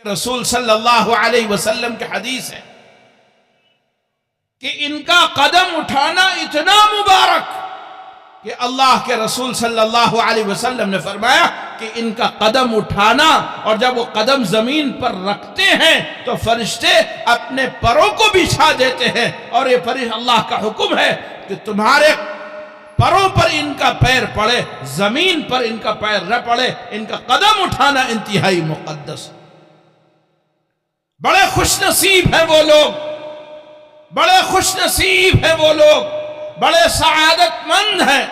رسول صلی اللہ علیہ وسلم کی حدیث ہے کہ ان کا قدم اٹھانا اتنا مبارک کہ اللہ کے رسول صلی اللہ علیہ وسلم نے فرمایا کہ ان کا قدم اٹھانا، اور جب وہ قدم زمین پر رکھتے ہیں تو فرشتے اپنے پروں کو بچھا دیتے ہیں، اور یہ اللہ کا حکم ہے کہ تمہارے پروں پر ان کا پیر پڑے، زمین پر ان کا پیر نہ پڑے۔ ان کا قدم اٹھانا انتہائی مقدس۔ بڑے خوش نصیب ہیں وہ لوگ، بڑے خوش نصیب ہیں وہ لوگ، بڑے سعادت مند ہیں،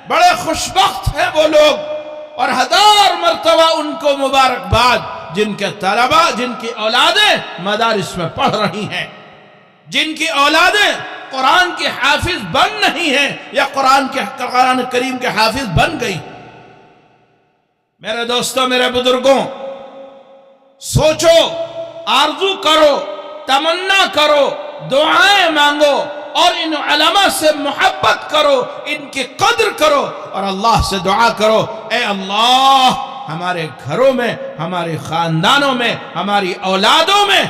بڑے خوشبخت ہیں وہ لوگ، اور ہزار مرتبہ ان کو مبارکباد جن کے طلبہ، جن کی اولادیں مدارس میں پڑھ رہی ہیں، جن کی اولادیں قرآن کے حافظ بن نہیں ہیں یا قرآن کریم کے حافظ بن گئی۔ میرے دوستوں، میرے بزرگوں، سوچو، آرزو کرو، تمنا کرو، دعائیں مانگو، اور ان علماء سے محبت کرو، ان کی قدر کرو، اور اللہ سے دعا کرو، اے اللہ ہمارے گھروں میں، ہمارے خاندانوں میں، ہماری اولادوں میں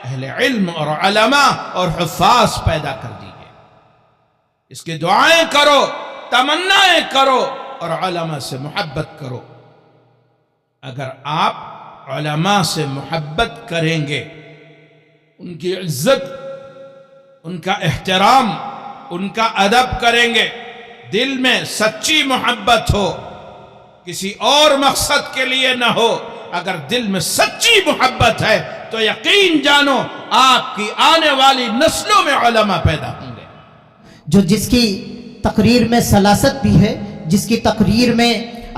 اہل علم اور علماء اور حفاظ پیدا کر دیجئے۔ اس کی دعائیں کرو، تمنائیں کرو، اور علماء سے محبت کرو۔ اگر آپ علماء سے محبت کریں گے، ان کی عزت، ان کا احترام، ان کا ادب کریں گے، دل میں سچی محبت ہو، کسی اور مقصد کے لیے نہ ہو، اگر دل میں سچی محبت ہے تو یقین جانو آپ کی آنے والی نسلوں میں علماء پیدا ہوں گے۔ جس کی تقریر میں سلاست بھی ہے، جس کی تقریر میں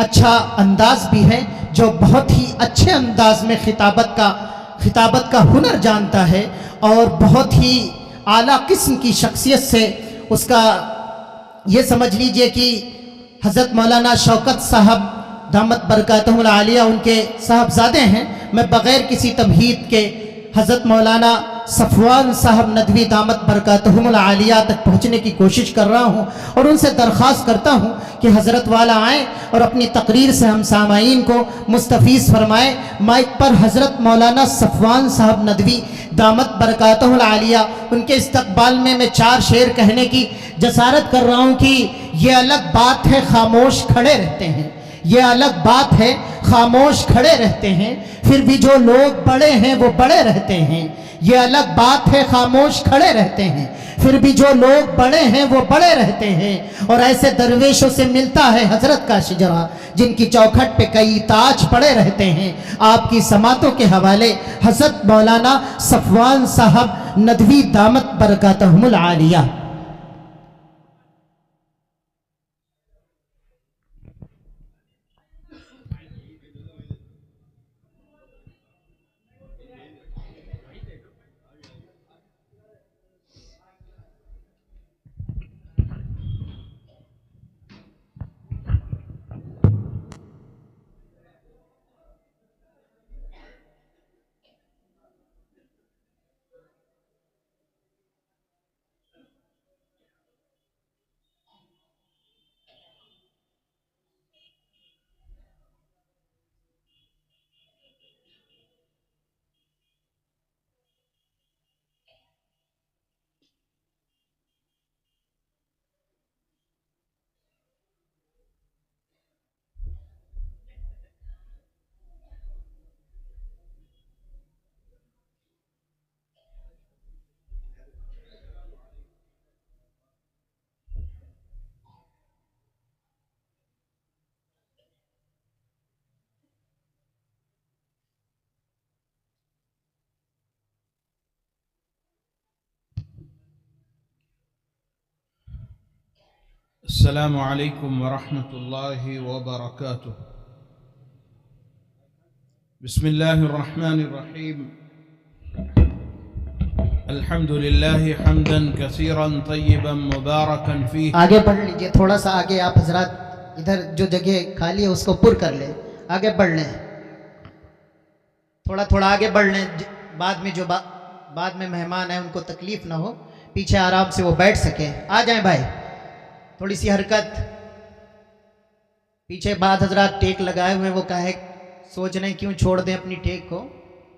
اچھا انداز بھی ہے، جو بہت ہی اچھے انداز میں خطابت کا ہنر جانتا ہے، اور بہت ہی اعلیٰ قسم کی شخصیت سے اس کا یہ سمجھ لیجئے کہ حضرت مولانا شوکت صاحب دامت برکاتہم العالیہ ان کے صاحبزادے ہیں۔ میں بغیر کسی تمہید کے حضرت مولانا صفوان صاحب ندوی دامت برکاتہم العالیہ تک پہنچنے کی کوشش کر رہا ہوں، اور ان سے درخواست کرتا ہوں کہ حضرت والا آئیں اور اپنی تقریر سے ہم سامعین کو مستفیض فرمائیں۔ مائک پر حضرت مولانا صفوان صاحب ندوی دامت برکاتہم العالیہ، ان کے استقبال میں 4 شعر کہنے کی جسارت کر رہا ہوں کہ یہ الگ بات ہے خاموش کھڑے رہتے ہیں، یہ الگ بات ہے خاموش کھڑے رہتے ہیں، پھر بھی جو لوگ بڑے ہیں وہ بڑے رہتے ہیں۔ یہ الگ بات ہے خاموش کھڑے رہتے ہیں، پھر بھی جو لوگ بڑے ہیں وہ بڑے رہتے ہیں۔ اور ایسے درویشوں سے ملتا ہے حضرت کا شجرہ، جن کی چوکھٹ پہ کئی تاج پڑے رہتے ہیں۔ آپ کی سماعتوں کے حوالے حضرت مولانا صفوان صاحب ندوی دامت برکاتہم العالیہ۔ السلام علیکم ورحمۃ اللہ وبرکاتہ۔ بسم اللہ الرحمن الرحیم۔ الحمد للہ حمدا کثیرا طیبا مبارکا فیہ۔ آگے بڑھ لیجئے، تھوڑا سا آگے آپ حضرات، ادھر جو جگہ خالی ہے اس کو پر کر لیں، آگے بڑھ لیں، تھوڑا آگے بڑھ لیں، بعد میں مہمان ہیں ان کو تکلیف نہ ہو، پیچھے آرام سے وہ بیٹھ سکیں۔ آ جائیں بھائی، تھوڑی سی حرکت۔ پیچھے بعد حضرات ٹیک لگائے ہوئے، وہ کہے سوچ رہے ہیں کیوں چھوڑ دیں اپنی ٹیک کو،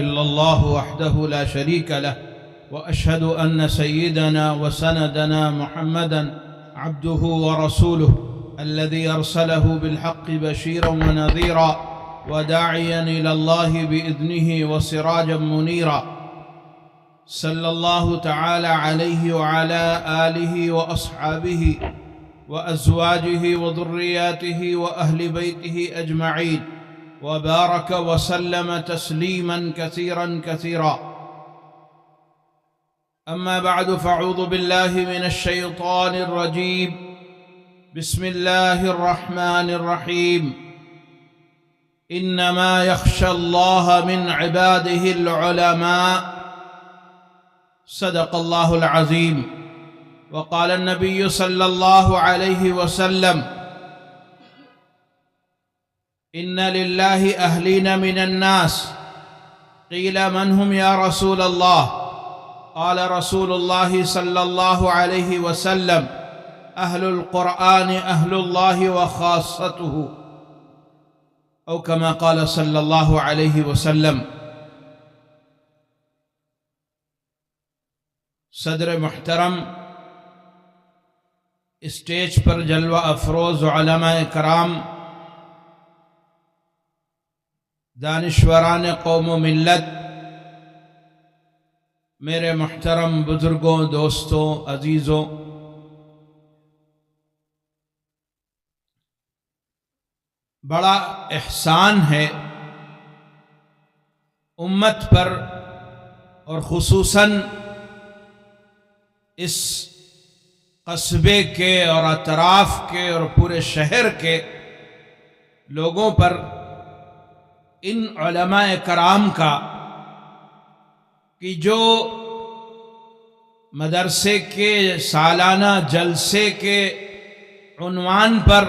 إلا الله وحده لا شريك له وأشهد أن سيدنا وسندنا محمدا عبده ورسوله الذي أرسله بالحق بشيرا ونذيرا وداعيا إلى الله بإذنه وسراجا منيرا صلى الله تعالى عليه وعلى آله وأصحابه وأزواجه وذرياته وأهل بيته أجمعين وبارك وسلم تسليما كثيرا كثيرا. أما بعد فأعوذ بالله من الشيطان الرجيم. بسم الله الرحمن الرحيم. إنما يخشى الله من عباده العلماء. صدق الله العظيم. وقال النبي صلى الله عليه وسلم: إن لله أهلين من الناس. قيل من هم يا رسول الله؟ قال رسول الله صلى الله عليه وسلم: أهل القرآن أهل الله وخاصته، أو كما قال صلى الله عليه وسلم. صدر محترم، اسٹیج پر جلوہ افروز علماء کرام، دانشوران قوم و ملت، میرے محترم بزرگوں، دوستوں، عزیزوں، بڑا احسان ہے امت پر اور خصوصاً اس قصبے کے اور اطراف کے اور پورے شہر کے لوگوں پر ان علماء کرام کا کہ جو مدرسے کے سالانہ جلسے کے عنوان پر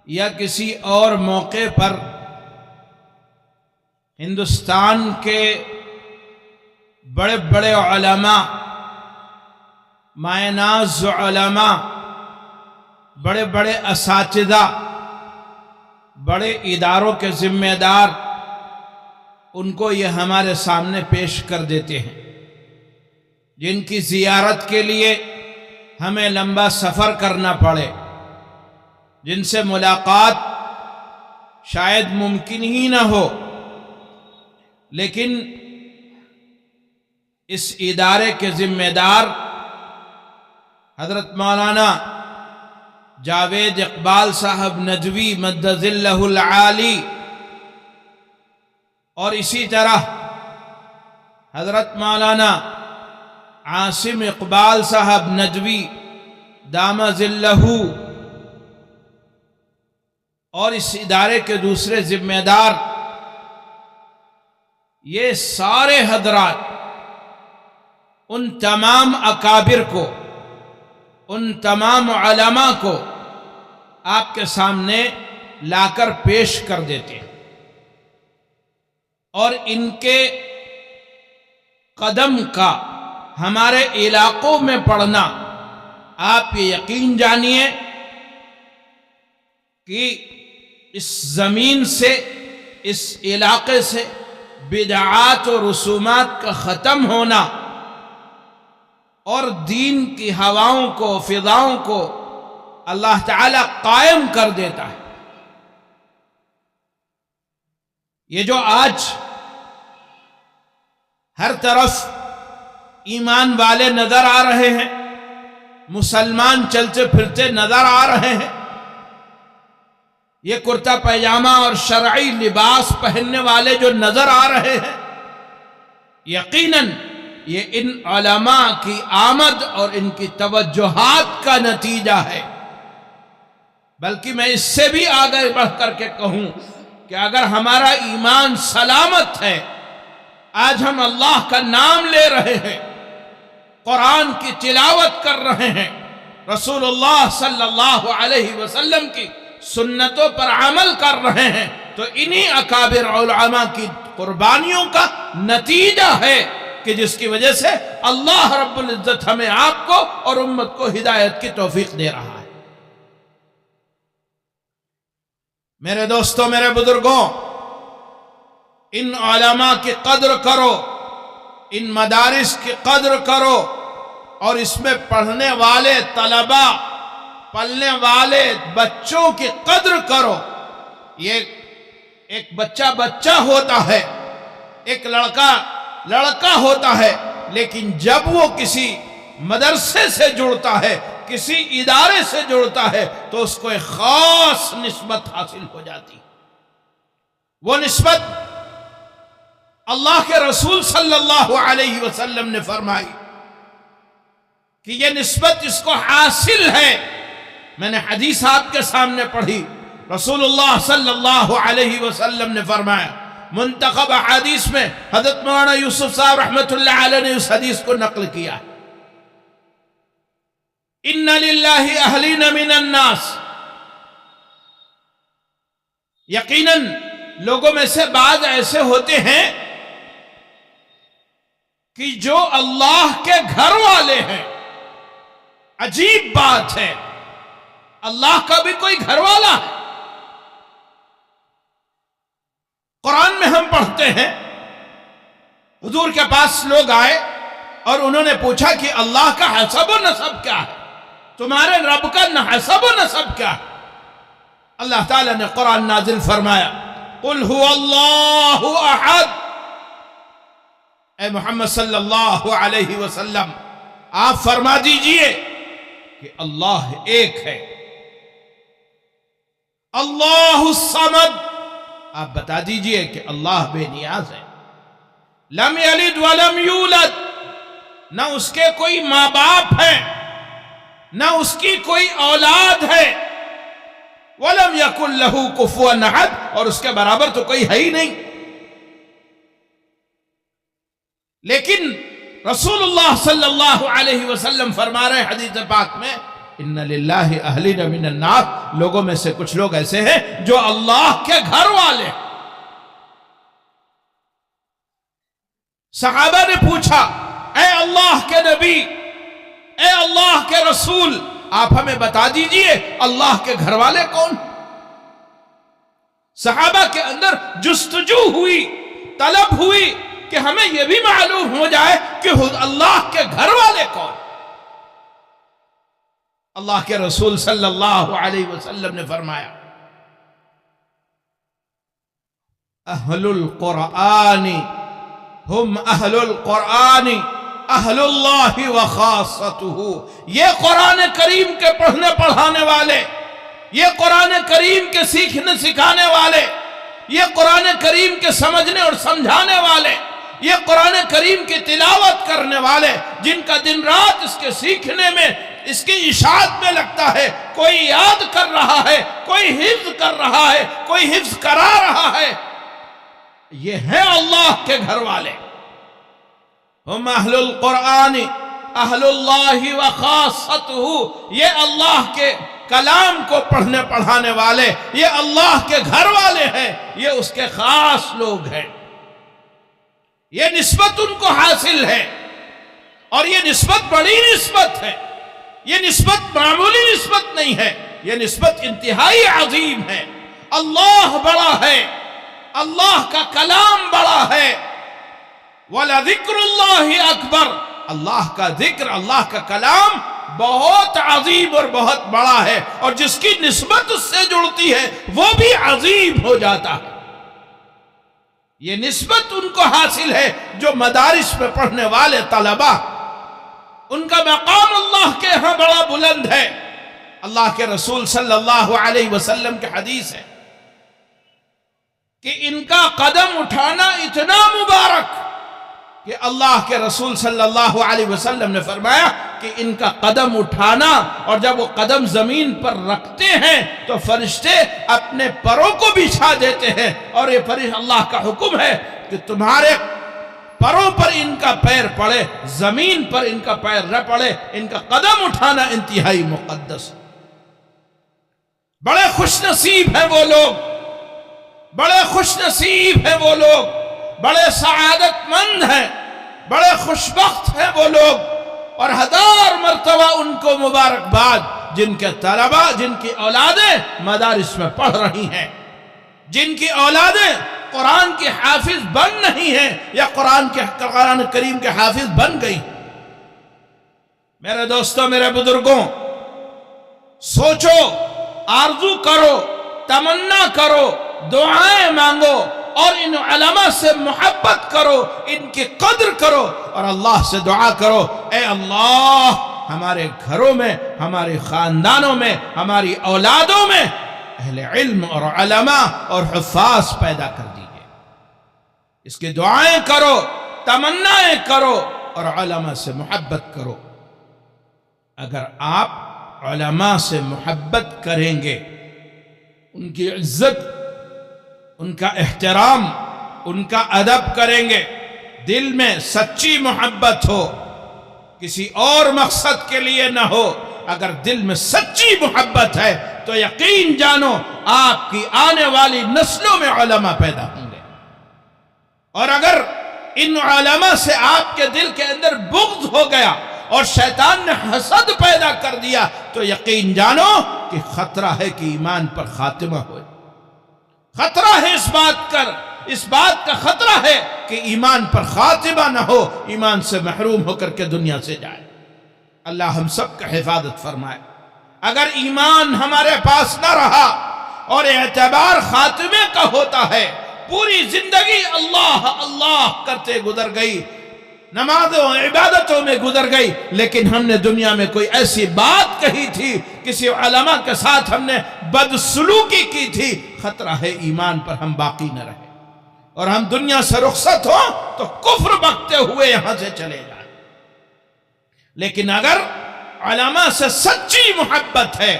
یا کسی اور موقع پر ہندوستان کے بڑے بڑے علماء، مائناز علماء، بڑے بڑے اساتذہ، بڑے اداروں کے ذمہ دار ان کو یہ ہمارے سامنے پیش کر دیتے ہیں، جن کی زیارت کے لیے ہمیں لمبا سفر کرنا پڑے، جن سے ملاقات شاید ممکن ہی نہ ہو، لیکن اس ادارے کے ذمہ دار حضرت مولانا جاوید اقبال صاحب ندوی مد ظلہ العالی، اور اسی طرح حضرت مولانا عاصم اقبال صاحب ندوی دام ظلہ، اور اس ادارے کے دوسرے ذمہ دار، یہ سارے حضرات ان تمام اکابر کو، ان تمام علماء کو آپ کے سامنے لا کر پیش کر دیتے ہیں، اور ان کے قدم کا ہمارے علاقوں میں پڑنا، آپ یہ یقین جانیے کہ اس زمین سے، اس علاقے سے بدعات و رسومات کا ختم ہونا اور دین کی ہواؤں کو، فضاؤں کو اللہ تعالی قائم کر دیتا ہے۔ یہ جو آج ہر طرف ایمان والے نظر آ رہے ہیں، مسلمان چلتے پھرتے نظر آ رہے ہیں، یہ کرتا پیجامہ اور شرعی لباس پہننے والے جو نظر آ رہے ہیں، یقیناً یہ ان علماء کی آمد اور ان کی توجہات کا نتیجہ ہے۔ بلکہ میں اس سے بھی آگے بڑھ کر کے کہوں کہ اگر ہمارا ایمان سلامت ہے، آج ہم اللہ کا نام لے رہے ہیں، قرآن کی تلاوت کر رہے ہیں، رسول اللہ صلی اللہ علیہ وسلم کی سنتوں پر عمل کر رہے ہیں، تو انہی اکابر علماء کی قربانیوں کا نتیجہ ہے کہ جس کی وجہ سے اللہ رب العزت ہمیں آپ کو اور امت کو ہدایت کی توفیق دے رہا ہے۔ میرے دوستوں، میرے بزرگوں، ان علماء کی قدر کرو، ان مدارس کی قدر کرو، اور اس میں پڑھنے والے طلباء، پلنے والے بچوں کی قدر کرو۔ یہ ایک بچہ ہوتا ہے، ایک لڑکا ہوتا ہے، لیکن جب وہ کسی مدرسے سے جڑتا ہے، کسی ادارے سے جڑتا ہے، تو اس کو ایک خاص نسبت حاصل ہو جاتی۔ وہ نسبت اللہ کے رسول صلی اللہ علیہ وسلم نے فرمائی کہ یہ نسبت اس کو حاصل ہے۔ میں نے حدیث آپ کے سامنے پڑھی، رسول اللہ صلی اللہ علیہ وسلم نے فرمایا، منتخب حدیث میں حضرت مولانا یوسف صاحب رحمت اللہ علیہ نے اس حدیث کو نقل کیا، ان للہ اہلین من الناس، یقیناً لوگوں میں سے بعض ایسے ہوتے ہیں کہ جو اللہ کے گھر والے ہیں۔ عجیب بات ہے، اللہ کا بھی کوئی گھر والا ہے۔ قرآن میں ہم پڑھتے ہیں، حضور کے پاس لوگ آئے اور انہوں نے پوچھا کہ اللہ کا حسب و نسب کیا ہے، تمہارے رب کا حسب و نسب کیا ہے؟ اللہ تعالیٰ نے قرآن نازل فرمایا، قل هو اللہ احد، اے محمد صلی اللہ علیہ وسلم آپ فرما دیجئے کہ اللہ ایک ہے۔ اللہ الصمد، آپ بتا دیجئے کہ اللہ بے نیاز ہے۔ لم یلد ولم یولد، نہ اس کے کوئی ماں باپ ہے، نہ اس کی کوئی اولاد ہے۔ ولم یکن لہ کفوا احد، اور اس کے برابر تو کوئی ہے ہی نہیں۔ لیکن رسول اللہ صلی اللہ علیہ وسلم فرما رہے حدیث پاک میں، ان للہ اہلین من الناس، لوگوں میں سے کچھ لوگ ایسے ہیں جو اللہ کے گھر والے ہیں۔ صحابہ نے پوچھا، اے اللہ کے نبی، اے اللہ کے رسول، آپ ہمیں بتا دیجئے اللہ کے گھر والے کون؟ صحابہ کے اندر جستجو ہوئی، طلب ہوئی کہ ہمیں یہ بھی معلوم ہو جائے کہ اللہ کے گھر والے کون؟ اللہ کے رسول صلی اللہ علیہ وسلم نے فرمایا، اہل القرآن ہم اہل القرآن اہل اللہ وخاصتہ، یہ قرآن کریم کے پڑھنے پڑھانے والے، یہ قرآن کریم کے سیکھنے سکھانے والے، یہ قرآن کریم کے سمجھنے اور سمجھانے والے، یہ قرآن کریم کی تلاوت کرنے والے، جن کا دن رات اس کے سیکھنے میں، اس کی اشاعت میں لگتا ہے، کوئی یاد کر رہا ہے، کوئی حفظ کر رہا ہے، کوئی حفظ کرا رہا ہے، یہ ہیں اللہ کے گھر والے۔ ہم اہل القرآن اہل اللہ وخاصتہ، یہ اللہ کے کلام کو پڑھنے پڑھانے والے، یہ اللہ کے گھر والے ہیں، یہ اس کے خاص لوگ ہیں۔ یہ نسبت ان کو حاصل ہے، اور یہ نسبت بڑی نسبت ہے، یہ نسبت معمولی نسبت نہیں ہے، یہ نسبت انتہائی عظیم ہے۔ اللہ بڑا ہے، اللہ کا کلام بڑا ہے، وَلَذِكْرُ اللَّهِ أَكْبَرُ، اللہ کا ذکر، اللہ کا کلام بہت عظیم اور بہت بڑا ہے، اور جس کی نسبت اس سے جڑتی ہے وہ بھی عظیم ہو جاتا ہے۔ یہ نسبت ان کو حاصل ہے جو مدارس میں پڑھنے والے طلباء، ان کا مقام اللہ کے ہاں بڑا بلند ہے۔ اللہ کے رسول صلی اللہ علیہ وسلم کے حدیث ہے کہ ان کا قدم اٹھانا اتنا مبارک کہ اللہ کے رسول صلی اللہ علیہ وسلم نے فرمایا کہ ان کا قدم اٹھانا، اور جب وہ قدم زمین پر رکھتے ہیں تو فرشتے اپنے پروں کو بچھا دیتے ہیں، اور یہ فرشتے، اللہ کا حکم ہے کہ تمہارے پروں پر ان کا پیر پڑے، زمین پر ان کا پیر نہ پڑے۔ ان کا قدم اٹھانا انتہائی مقدس۔ بڑے خوش نصیب ہیں وہ لوگ، بڑے خوش نصیب ہیں وہ لوگ، بڑے سعادت مند ہیں بڑے خوشبخت ہیں وہ لوگ، اور ہزار مرتبہ ان کو مبارکباد جن کے طلباء، جن کی اولادیں مدارس میں پڑھ رہی ہیں، جن کی اولادیں قرآن کے حافظ بن نہیں ہیں یا قرآن کریم کے حافظ بن گئی۔ میرے دوستوں، میرے بزرگوں، سوچو، آرزو کرو، تمنا کرو، دعائیں مانگو، اور ان علماء سے محبت کرو، ان کی قدر کرو، اور اللہ سے دعا کرو، اے اللہ ہمارے گھروں میں، ہمارے خاندانوں میں، ہماری اولادوں میں اہل علم اور علماء اور حفاظ پیدا کر دیجئے۔ اس کی دعائیں کرو، تمنائیں کرو، اور علماء سے محبت کرو۔ اگر آپ علماء سے محبت کریں گے، ان کی عزت، ان کا احترام، ان کا ادب کریں گے، دل میں سچی محبت ہو، کسی اور مقصد کے لیے نہ ہو، اگر دل میں سچی محبت ہے تو یقین جانو آپ کی آنے والی نسلوں میں علماء پیدا ہوں گے۔ اور اگر ان علماء سے آپ کے دل کے اندر بغض ہو گیا اور شیطان نے حسد پیدا کر دیا تو یقین جانو کہ خطرہ ہے کہ ایمان پر خاتمہ ہوئے۔ خطرہ ہے اس بات کا خطرہ ہے کہ ایمان پر خاتمہ نہ ہو، ایمان سے محروم ہو کر کے دنیا سے جائے۔ اللہ ہم سب کا حفاظت فرمائے۔ اگر ایمان ہمارے پاس نہ رہا اور اعتبار خاتمے کا ہوتا ہے، پوری زندگی اللہ اللہ کرتے گزر گئی، نمازوں عبادتوں میں گزر گئی، لیکن ہم نے دنیا میں کوئی ایسی بات کہی تھی، کسی علماء کے ساتھ ہم نے بدسلوکی کی تھی، خطرہ ہے ایمان پر ہم باقی نہ رہے اور ہم دنیا سے رخصت ہوں تو کفر بکتے ہوئے یہاں سے چلے جائیں۔ لیکن اگر علماء سے سچی محبت ہے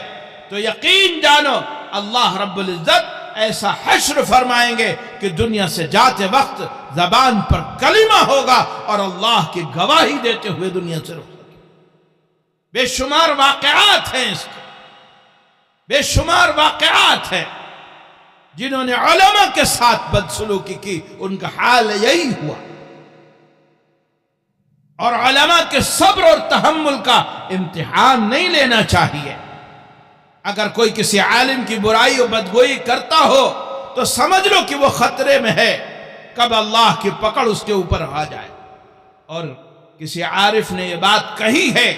تو یقین جانو اللہ رب العزت ایسا حشر فرمائیں گے کہ دنیا سے جاتے وقت زبان پر کلمہ ہوگا اور اللہ کی گواہی دیتے ہوئے دنیا سے رخصت۔ بے شمار واقعات ہیں اس کے، بے شمار واقعات ہیں جنہوں نے علماء کے ساتھ بدسلوکی کی، ان کا حال یہی ہوا۔ اور علماء کے صبر اور تحمل کا امتحان نہیں لینا چاہیے۔ اگر کوئی کسی عالم کی برائی و بدگوئی کرتا ہو تو سمجھ لو کہ وہ خطرے میں ہے، کب اللہ کی پکڑ اس کے اوپر آ جائے۔ اور کسی عارف نے یہ بات کہی ہے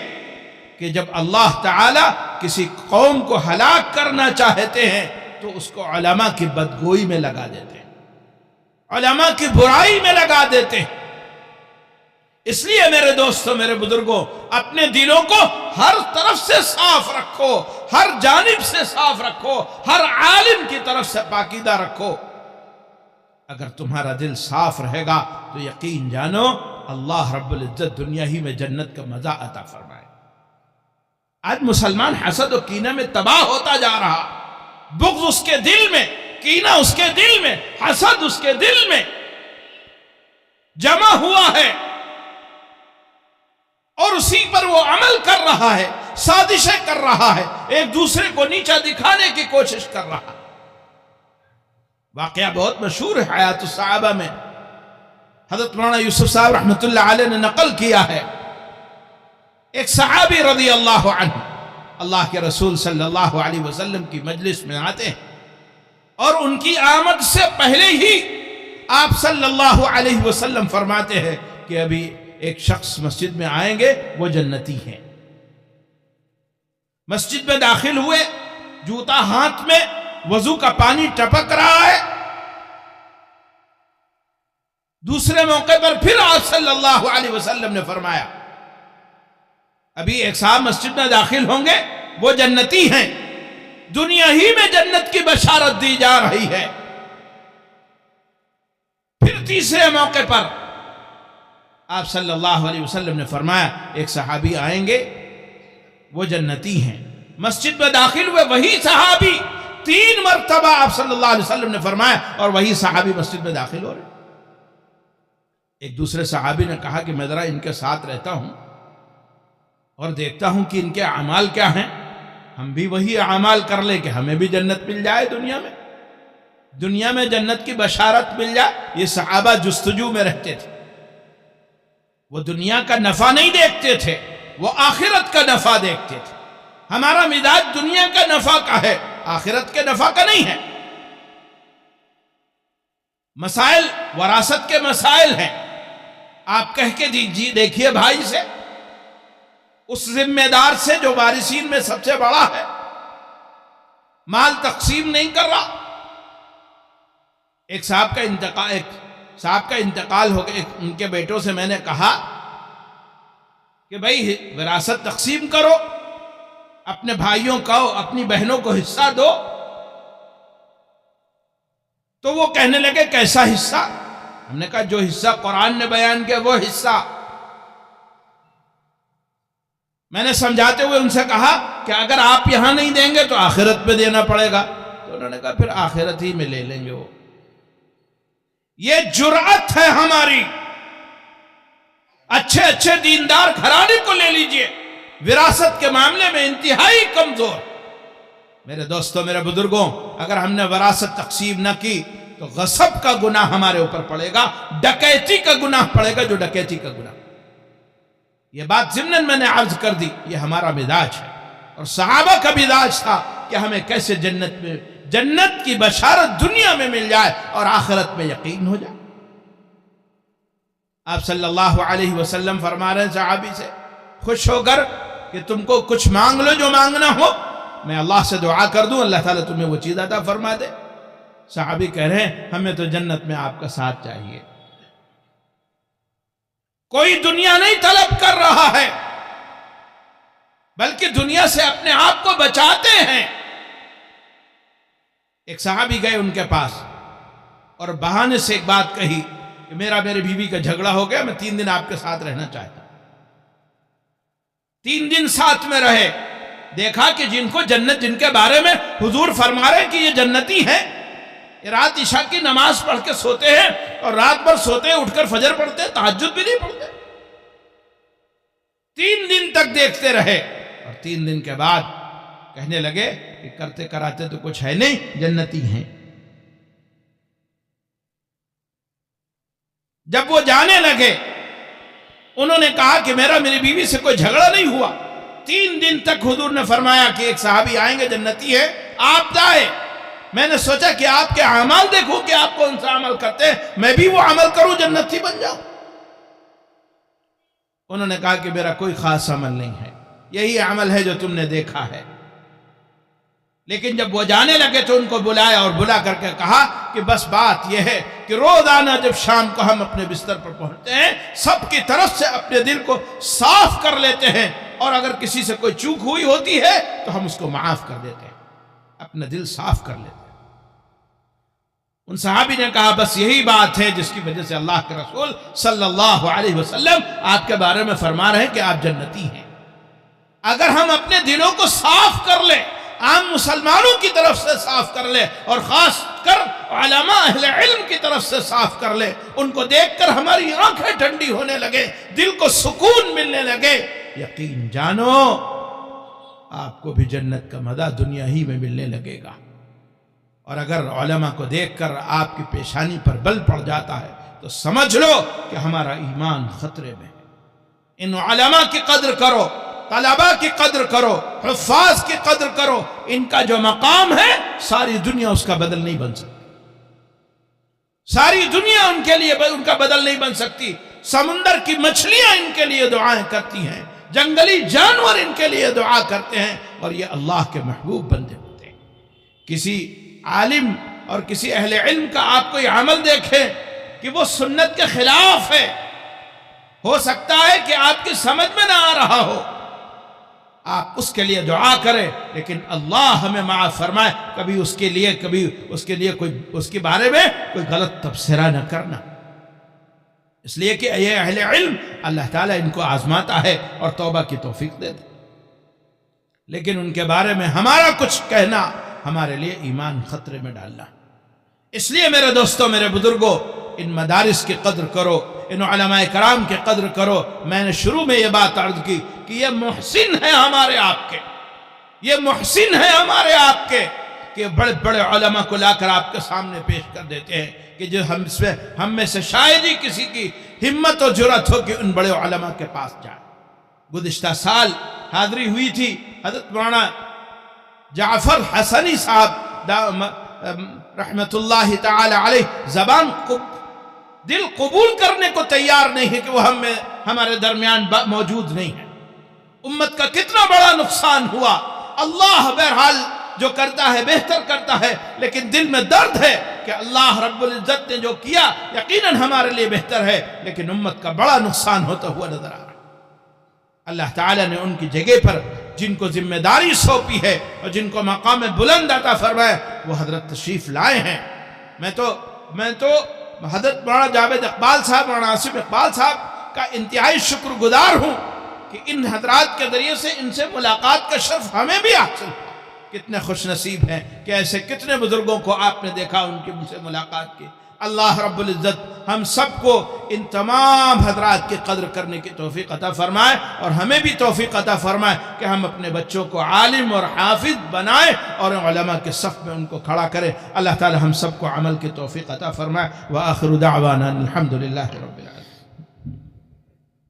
کہ جب اللہ تعالیٰ کسی قوم کو ہلاک کرنا چاہتے ہیں تو اس کو علماء کی بدگوئی میں لگا دیتے ہیں، علماء کی برائی میں لگا دیتے ہیں۔ اس لیے میرے دوستوں، میرے بزرگوں، اپنے دلوں کو ہر طرف سے صاف رکھو، ہر جانب سے صاف رکھو، ہر عالم کی طرف سے پاکیزہ رکھو۔ اگر تمہارا دل صاف رہے گا تو یقین جانو اللہ رب العزت دنیا ہی میں جنت کا مزہ عطا فرمائے۔ آج مسلمان حسد و کینہ میں تباہ ہوتا جا رہا، بغض اس کے دل میں، کینہ اس کے دل میں، حسد اس کے دل میں جمع ہوا ہے، اور اسی پر وہ عمل کر رہا ہے، سازشیں کر رہا ہے، ایک دوسرے کو نیچا دکھانے کی کوشش کر رہا ہے۔ واقعہ بہت مشہور ہے حیات الصحابہ میں، حضرت مولانا یوسف صاحب رحمۃ اللہ علیہ نے نقل کیا ہے۔ ایک صحابی رضی اللہ عنہ اللہ کے رسول صلی اللہ علیہ وسلم کی مجلس میں آتے ہیں، اور ان کی آمد سے پہلے ہی آپ صلی اللہ علیہ وسلم فرماتے ہیں کہ ابھی ایک شخص مسجد میں آئیں گے، وہ جنتی ہیں۔ مسجد میں داخل ہوئے، جوتا ہاتھ میں، وضو کا پانی ٹپک رہا ہے۔ دوسرے موقع پر پھر آپ صلی اللہ علیہ وسلم نے فرمایا ابھی ایک صاحب مسجد میں داخل ہوں گے، وہ جنتی ہیں، دنیا ہی میں جنت کی بشارت دی جا رہی ہے۔ پھر تیسرے موقع پر آپ صلی اللہ علیہ وسلم نے فرمایا ایک صحابی آئیں گے، وہ جنتی ہیں۔ مسجد میں داخل ہوئے، وہی صحابی 3 مرتبہ آپ صلی اللہ علیہ وسلم نے فرمایا، اور وہی صحابی مسجد میں داخل ہو رہے۔ ایک دوسرے صحابی نے کہا کہ میں ذرا ان کے ساتھ رہتا ہوں اور دیکھتا ہوں کہ ان کے اعمال کیا ہیں، ہم بھی وہی اعمال کر لیں کہ ہمیں بھی جنت مل جائے، دنیا میں جنت کی بشارت مل جائے۔ یہ صحابہ جستجو میں رہتے تھے۔ وہ دنیا کا نفع نہیں دیکھتے تھے، وہ آخرت کا نفع دیکھتے تھے۔ ہمارا مزاج دنیا کا نفع کا ہے، آخرت کے نفع کا نہیں ہے۔ مسائل وراثت کے مسائل ہیں، آپ کہہ کے دیکھیے بھائی سے، اس ذمہ دار سے جو وارثین میں سب سے بڑا ہے، مال تقسیم نہیں کر رہا۔ ایک صاحب کا انتقال ہو گیا، ان کے بیٹوں سے میں نے کہا کہ بھائی وراثت تقسیم کرو، اپنے بھائیوں کو اپنی بہنوں کو حصہ دو۔ تو وہ کہنے لگے کیسا حصہ؟ ہم نے کہا جو حصہ قرآن نے بیان کیا وہ حصہ۔ میں نے سمجھاتے ہوئے ان سے کہا کہ اگر آپ یہاں نہیں دیں گے تو آخرت پہ دینا پڑے گا۔ تو انہوں نے کہا پھر آخرت ہی میں لے لیں گے وہ۔ یہ جرأت ہے ہماری۔ اچھے اچھے دیندار گھرانے کو لے لیجئے، وراثت کے معاملے میں انتہائی کمزور۔ میرے دوستوں، میرے بزرگوں، اگر ہم نے وراثت تقسیم نہ کی تو غصب کا گناہ ہمارے اوپر پڑے گا، ڈکیتی کا گناہ پڑے گا جو ڈکیتی کا گناہ۔ یہ بات ضمناً میں نے عرض کر دی، یہ ہمارا مزاج ہے، اور صحابہ کا مزاج تھا کہ ہمیں کیسے جنت کی بشارت دنیا میں مل جائے اور آخرت میں یقین ہو جائے۔ آپ صلی اللہ علیہ وسلم فرما رہے ہیں صحابی سے، خوش ہو کر کہ تم کو کچھ مانگ لو جو مانگنا ہو، میں اللہ سے دعا کر دوں اللہ تعالیٰ تمہیں وہ چیز عطا فرما دے۔ صحابی کہہ رہے ہیں ہمیں تو جنت میں آپ کا ساتھ چاہیے۔ کوئی دنیا نہیں طلب کر رہا ہے، بلکہ دنیا سے اپنے آپ کو بچاتے ہیں۔ ایک صحابی گئے ان کے پاس اور بہانے سے ایک بات کہی کہ میری بیوی کا جھگڑا ہو گیا، میں 3 دن آپ کے ساتھ رہنا چاہتا ہوں۔ 3 دن ساتھ میں رہے، دیکھا کہ جن کو جنت، جن کے بارے میں حضور فرما رہے ہیں کہ یہ جنتی ہیں، رات عشاء کی نماز پڑھ کے سوتے ہیں اور رات بھر سوتے ہیں، اٹھ کر فجر پڑھتے ہیں، تہجد بھی نہیں پڑھتے۔ 3 دن تک دیکھتے رہے اور 3 دن کے بعد کہنے لگے کہ کرتے کراتے تو کچھ ہے نہیں، جنتی ہیں۔ جب وہ جانے لگے انہوں نے کہا کہ میری بیوی سے کوئی جھگڑا نہیں ہوا۔ 3 دن تک حضور نے فرمایا کہ ایک صحابی آئیں گے جنتی ہے، آپ جائے۔ میں نے سوچا کہ آپ کے اعمال دیکھوں کہ آپ کون سا عمل کرتے ہیں، میں بھی وہ عمل کروں، جنتی بن جاؤں۔ انہوں نے کہا کہ میرا کوئی خاص عمل نہیں ہے، یہی عمل ہے جو تم نے دیکھا ہے۔ لیکن جب وہ جانے لگے تو ان کو بلایا اور بلا کر کے کہا کہ بس بات یہ ہے کہ روزانہ جب شام کو ہم اپنے بستر پر پہنچتے ہیں، سب کی طرف سے اپنے دل کو صاف کر لیتے ہیں، اور اگر کسی سے کوئی چوک ہوئی ہوتی ہے تو ہم اس کو معاف کر دیتے ہیں، اپنا دل صاف کر لیتے ہیں۔ ان صحابی نے کہا بس یہی بات ہے جس کی وجہ سے اللہ کے رسول صلی اللہ علیہ وسلم آپ کے بارے میں فرما رہے ہیں کہ آپ جنتی ہیں۔ اگر ہم اپنے دلوں کو صاف کر لیں، عام مسلمانوں کی طرف سے صاف کر لیں، اور خاص کر علماء اہل علم کی طرف سے صاف کر لیں، ان کو دیکھ کر ہماری آنکھیں ٹھنڈی ہونے لگے، دل کو سکون ملنے لگے، یقین جانو آپ کو بھی جنت کا مزہ دنیا ہی میں ملنے لگے گا۔ اور اگر علماء کو دیکھ کر آپ کی پیشانی پر بل پڑ جاتا ہے تو سمجھ لو کہ ہمارا ایمان خطرے میں ہے۔ ان علماء کی قدر کرو، طلباء کی قدر کرو، حفاظ کی قدر کرو، ان کا جو مقام ہے ساری دنیا اس کا بدل نہیں بن سکتی، ساری دنیا ان کے لیے ان کا بدل نہیں بن سکتی۔ سمندر کی مچھلیاں ان کے لیے دعائیں کرتی ہیں، جنگلی جانور ان کے لیے دعا کرتے ہیں، اور یہ اللہ کے محبوب بندے ہوتے ہیں۔ کسی عالم اور کسی اہل علم کا آپ کوئی عمل دیکھیں کہ وہ سنت کے خلاف ہے، ہو سکتا ہے کہ آپ کی سمجھ میں نہ آ رہا ہو، آپ اس کے لیے دعا کریں، لیکن اللہ ہمیں معاف فرمائے کبھی اس کے لیے اس کے بارے میں کوئی غلط تبصرہ نہ کرنا، اس لیے کہ یہ اہل علم اللہ تعالیٰ ان کو آزماتا ہے اور توبہ کی توفیق دیتا، لیکن ان کے بارے میں ہمارا کچھ کہنا ہمارے لیے ایمان خطرے میں ڈالنا۔ اس لیے میرے دوستوں، میرے بزرگوں، ان مدارس کی قدر کرو، ان علماء کرام کی قدر کرو۔ میں نے شروع میں یہ بات عرض کی کہ یہ محسن ہیں ہمارے آپ کے، یہ محسن ہیں ہمارے آپ کے، کہ بڑے بڑے علماء کو لا کر آپ کے سامنے پیش کر دیتے ہیں کہ جو ہم میں سے شاید ہی کسی کی ہمت و جرأت ہو کہ ان بڑے علماء کے پاس جائے۔ گزشتہ سال حاضری ہوئی تھی حضرت مولانا جعفر حسنی صاحب رحمت اللہ تعالی علیہ، زبان کو دل قبول کرنے کو تیار نہیں ہے کہ وہ ہمارے درمیان موجود نہیں ہے۔ امت کا کتنا بڑا نقصان ہوا۔ اللہ بہرحال جو کرتا ہے بہتر کرتا ہے، لیکن دل میں درد ہے کہ اللہ رب العزت نے جو کیا یقیناً ہمارے لیے بہتر ہے، لیکن امت کا بڑا نقصان ہوتا ہوا نظر آ رہا ہے۔ اللہ تعالیٰ نے ان کی جگہ پر جن کو ذمہ داری سونپی ہے اور جن کو مقام بلند عطا فرمائے وہ حضرت تشریف لائے ہیں۔ میں تو حضرت مولانا جاوید اقبال صاحب، مولانا آصف اقبال صاحب کا انتہائی شکر گزار ہوں کہ ان حضرات کے ذریعے سے ان سے ملاقات کا شرف ہمیں بھی حاصل ہوا۔ کتنے خوش نصیب ہیں کہ ایسے کتنے بزرگوں کو آپ نے دیکھا ان کی مجھ سے ملاقات کی۔ اللہ رب العزت ہم سب کو ان تمام حضرات کی قدر کرنے کی توفیق عطا فرمائے، اور ہمیں بھی توفیق عطا فرمائے کہ ہم اپنے بچوں کو عالم اور حافظ بنائیں اور علماء کے صف میں ان کو کھڑا کریں۔ اللہ تعالی ہم سب کو عمل کی توفیق عطا فرمائے۔ وآخر دعوانا الحمدللہ رب العالمین۔